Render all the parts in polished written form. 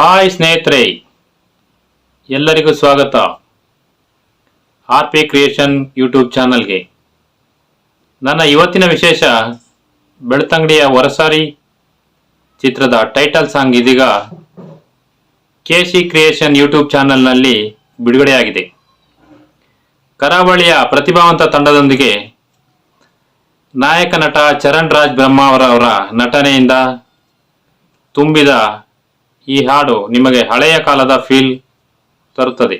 Hi ಸ್ನೇಹಿತರೆ, ಎಲ್ಲರಿಗೂ ಸ್ವಾಗತ ಆರ್ ಪಿ ಕ್ರಿಯೇಷನ್ ಯೂಟ್ಯೂಬ್ ಚಾನಲ್ಗೆ. ನನ್ನ ಇವತ್ತಿನ ವಿಶೇಷ ಬೆಳ್ತಂಗಡಿಯ ವರಸಾರಿ ಚಿತ್ರದ ಟೈಟಲ್ ಸಾಂಗ್ ಇದೀಗ KC ಕ್ರಿಯೇಷನ್ ಯೂಟ್ಯೂಬ್ ಚಾನಲ್ನಲ್ಲಿ ಬಿಡುಗಡೆಯಾಗಿದೆ. ಕರಾವಳಿಯ ಪ್ರತಿಭಾವಂತ ತಂಡದೊಂದಿಗೆ ನಾಯಕ ನಟ ಚರಣ್ ರಾಜ್ ಬ್ರಹ್ಮಾವರವರ ನಟನೆಯಿಂದ ತುಂಬಿದ ಈ ಹಾಡು ನಿಮಗೆ ಹಳೆಯ ಕಾಲದ ಫೀಲ್ ತರುತ್ತದೆ.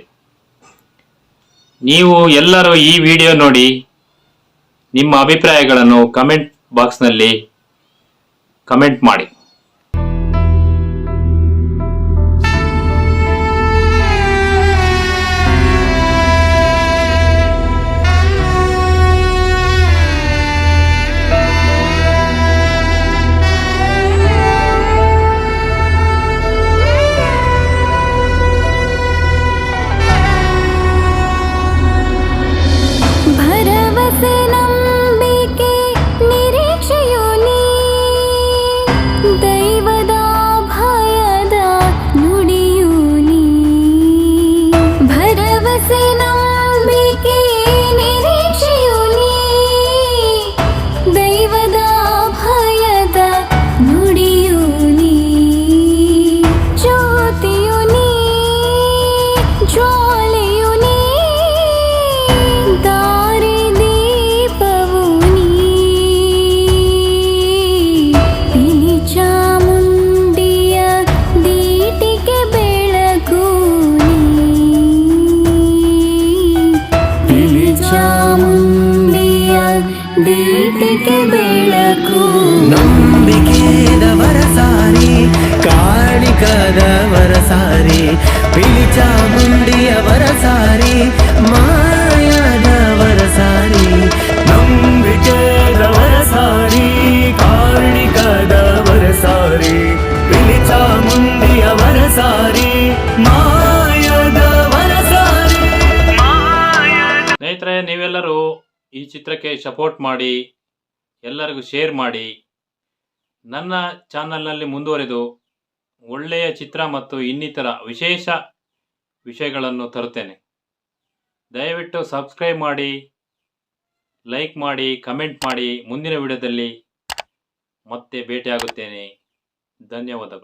ನೀವು ಎಲ್ಲರೂ ಈ ವಿಡಿಯೋ ನೋಡಿ ನಿಮ್ಮ ಅಭಿಪ್ರಾಯಗಳನ್ನು ಕಮೆಂಟ್ ಬಾಕ್ಸ್ನಲ್ಲಿ ಕಮೆಂಟ್ ಮಾಡಿ. ದೀಪಿಕೆ ಬೆಳಕು ನಂಬಿಕೆದವರ ಸಾರಿ, ಕಾಣಿಕದವರ ಸಾರಿ, ಬಿಳಿ ಚಾಮುಂಡಿಯವರ ಸಾರಿ, ಮಾಯದವರ ಸಾರಿ. ನಂಬಿಕೆದವರ ಸಾರಿ, ಕಾಣಿಕದವರ ಸಾರಿ, ಬಿಳಿ ಚಾಮುಂಡಿಯವರ ಸಾರಿ, ಮಾಯದವರ ಸಾರಿ. ಸ್ನೇಹಿತರೆ, ನೀವೆಲ್ಲರೂ ಈ ಚಿತ್ರಕ್ಕೆ ಸಪೋರ್ಟ್ ಮಾಡಿ, ಎಲ್ಲರಿಗೂ ಶೇರ್ ಮಾಡಿ. ನನ್ನ ಚಾನಲ್ನಲ್ಲಿ ಮುಂದುವರೆದು ಒಳ್ಳೆಯ ಚಿತ್ರ ಮತ್ತು ಇನ್ನಿತರ ವಿಶೇಷ ವಿಷಯಗಳನ್ನು ತರುತ್ತೇನೆ. ದಯವಿಟ್ಟು ಸಬ್ಸ್ಕ್ರೈಬ್ ಮಾಡಿ, ಲೈಕ್ ಮಾಡಿ, ಕಮೆಂಟ್ ಮಾಡಿ. ಮುಂದಿನ ವಿಡಿಯೋದಲ್ಲಿ ಮತ್ತೆ ಭೇಟಿಯಾಗುತ್ತೇನೆ. ಧನ್ಯವಾದಗಳು.